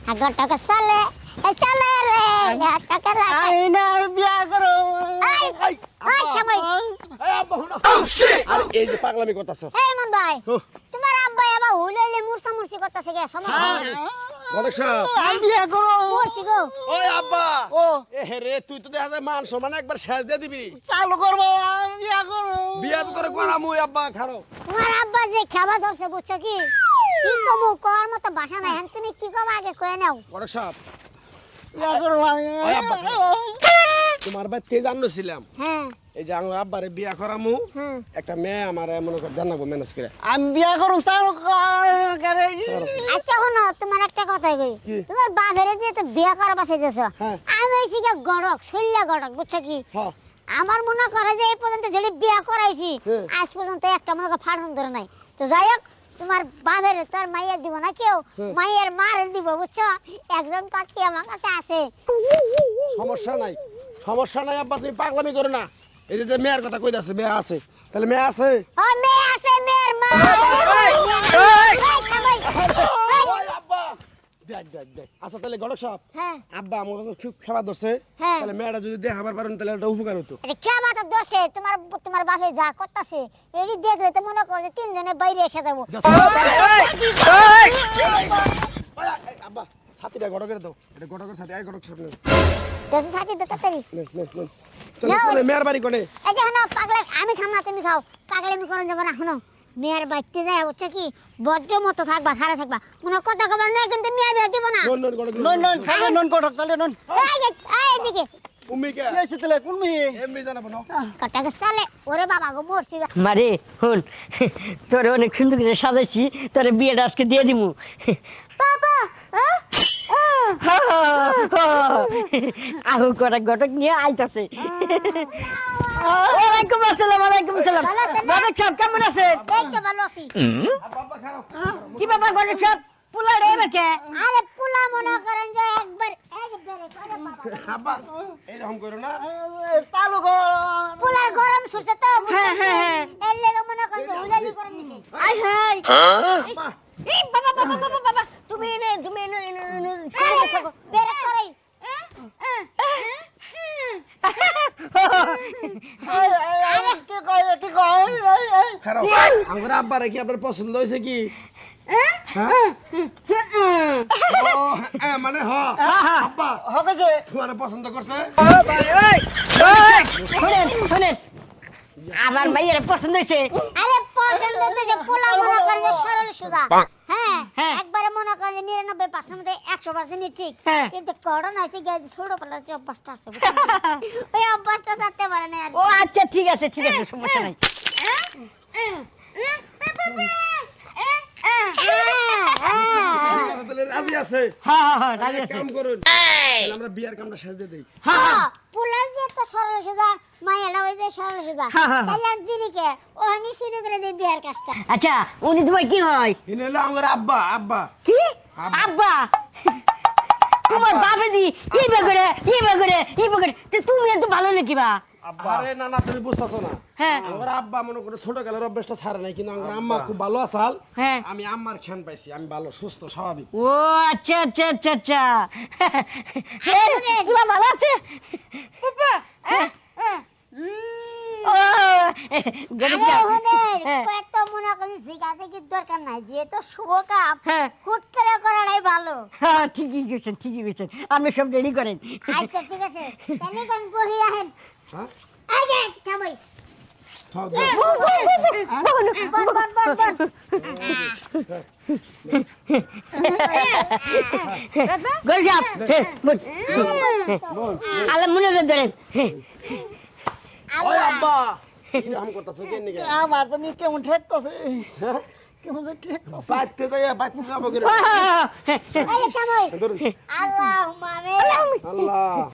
আগর টাকা চলে চলে রে টাকা লাগে আই না বিয়া করো এই এই কামাই এই আব্বা হুনো আর এই যে পাগলামি করতাছ এই মন ভাই তোমার আব্বা এবা হুলেলে মুরসা মুরসি করতেছে কে সমস্যা গণেশ সাহেব আই বিয়া করো মুরসি গো ওই আব্বা ও এ হে রে তুই তো দেখা যায় মান সম্মান একবার শেষ দিয়ে দিবি চালু করবো আমি বিয়া করো বিয়া তো তোরে করামু আব্বা খারো তোমার আব্বা যে খাবা ধরছে বুঝছো কি কি কমু কর মতো ভাষা নাই হ্যাঁ তুমি কি কম আগে কয়ে নাও গণেশ সাহেব বিয়া করো ওই আব্বা তোমার ভাই তেজ আনছিলাম হ্যাঁ এই যে আমার আব্বারে বিয়া করামু হ্যাঁ একটা মেয়ে আমার মনে কর জানাবো ম্যানেজ করে আমি বিয়া করো চালু করে আচ্ছা শোনো তোমার একটা কথাই কই কি? তোমার বাপেরে যে তো বিয়া করা বাসাইতেছ হ্যাঁ। আমি হইছি কি গড়ক শৈল্যা গড়ক বুঝছো কি হ্যাঁ আমার মনে করে যে এই পর্যন্ত যেটা বিয়া করাইছি হ্যাঁ। আজ পর্যন্ত একটা মনে করে ফাটন ধরে নাই তো যাই হোক তোমার বাপের তোর মাইয়া দিব না কেউ হ্যাঁ। মাইয়ের মার দিব বুঝছো একজন পাত্রী আমার কাছে আসে সমস্যা নাই আব্বা তুমি পাগলামি করো না এই যে মেয়ের কথা কইতাছে মেয়ে আছে তাহলে মেয়ে আছে ও মেয়ে আছে মেয়ের মা ওই আব্বা দেখ আচ্ছা তাহলে গণক সাহেব হ্যাঁ আব্বা আমার কাছে খুব খেবা ধরছে হ্যাঁ। তাহলে মেয়েটা যদি দেখাবার পারেন তাহলে একটা উপকার হতো আরে কে মাথা দোষে তোমার তোমার বাপে যা করতেছে এরই দেখলে তো মনে করে তিনজনে বাইরে রেখে দেবো আব্বা ছাতিটা গড়কের দাও এটা গড়কের ছাতি আই গড়ক সামনে তোর সাথে তো তাড়াতাড়ি চলো চলো মেয়ের বাড়ি কোনে এই যে হনো পাগলা আমি খাম না তুমি খাও পাগলামি করন যাব না হনো মেয়ের বাইতে যায় হচ্ছে কি বজ্র মতো থাকবা খারা থাকবা কোনো কথা কবার না কিন্তু মেয়ে বিয়ে দিব না নন নন গড়ক নন নন সাইকেল নন করো তাহলে নন এই এদিকে উম্মি কে কি হইছে তাহলে কোন মেয়ে এমনি জানাবো না কটাকে চলে ওরে বাবা গো মরছি মারে শুন তোরে অনেক সুন্দর করে সাজাইছি তোরে বিয়েটা আজকে দিয়ে দিমু বাবা আহু কটা ঘটক নিয়ে আইতাছে ওয়ালাইকুম আসসালাম ওয়ালাইকুম আসসালাম ভালো আছেন না? ঘটক সাহেব কেমন আছেন এই তো ভালো আছি আব্বা আব্বা খারাপ কি ব্যাপার ঘটক সাহেব পোলা রে বেকে আরে পুলা মনে করেন যে একবারে করে বাবা আব্বা এইরকম করো না চালু করো পুলার গরম সুরছে তো হ্যাঁ, হ্যাঁ, হ্যাঁ। এর লেগে মনে করেন যে হুলালি করে নিছে আই হাই আব্বা এই বাবা বাবা বাবা বাবা তুমি এনে আরে বেরে করে কি কয় কি কয় খারাপ আমার আব্বা রেখে আপনার পছন্দ হয়েছে কি হ্যাঁ ও, হ্যাঁ, মানে হ আব্বা হবে যে তোমার পছন্দ করছে শুনেন শুনেন আমার মাইয়ের পছন্দ হয়েছে আরে পছন্দ তো যে পোলা মনে করেন যে সরল সোজা হ্যাঁ হ্যাঁ। একবারে মনে করেন যে 99% মধ্যে 100% ঠিক হ্যাঁ। কিন্তু করোনা হয়েছে গিয়ে যে ছোট পোলার যে অভ্যাসটা আছে বুঝছেন? ওই অভ্যাসটা ছাড়তে পারে না আর ও আচ্ছা ঠিক আছে সমস্যা নাই তাহলে রাজি আছে হ্যাঁ রাজি আছে কাম করুন তাহলে আমরা বিয়ার কামটা শেষ দিয়ে দেই পোলার যে তো সরল সোজা মায়েরা ওই যে সরল সোজা হ্যাঁ, হ্যাঁ, হ্যাঁ। তাহলে আর দিদিকে ওখানে শুরু করে দিই বিয়ার কাজটা আচ্ছা উনি তোমার কি হয় ইনি হলো আমার আব্বা আব্বা কি আব্বা। আব্বা তোমার বাপে দি ইবে করে তুমি এত ভালো লিখিবা আরে না না তুমি বুঝতেছো না হ্যাঁ। আমার আব্বা মনে করে ছোট কালের অভ্যাসটা ছাড়ে নাই কিন্তু আমার আম্মা খুব ভালো আসাল হ্যাঁ। আমি আম্মার খেয়াল পাইছি আমি ভালো সুস্থ স্বাভাবিক ও আচ্ছা পুরা ভালো আছে ও গরিব আরে সাহেব। ওদের হ্যাঁ। কয়েকটা মনে করেন জিজ্ঞাসা কি দরকার নাই যেহেতু শুভ কাম হ্যাঁ। হুট করে করাটাই ভালো হ্যাঁ ঠিকই গেছেন আপনি সব রেডি করেন আচ্ছা ঠিক আছে তাহলে কোন বহি আহেন হ্যাঁ আগে থামাই থাক বল গরিব সাহেব আল্লাহ মনে ধরেন ওই আব্বা এরকম করতেছো কেন নিকে আমার তো নি কেমন ঠেকতেছে কেমন ঠিক বাইতে যাবো করে আরে থামাই ধরুন আল্লাহুম্মা আমিন আল্লাহ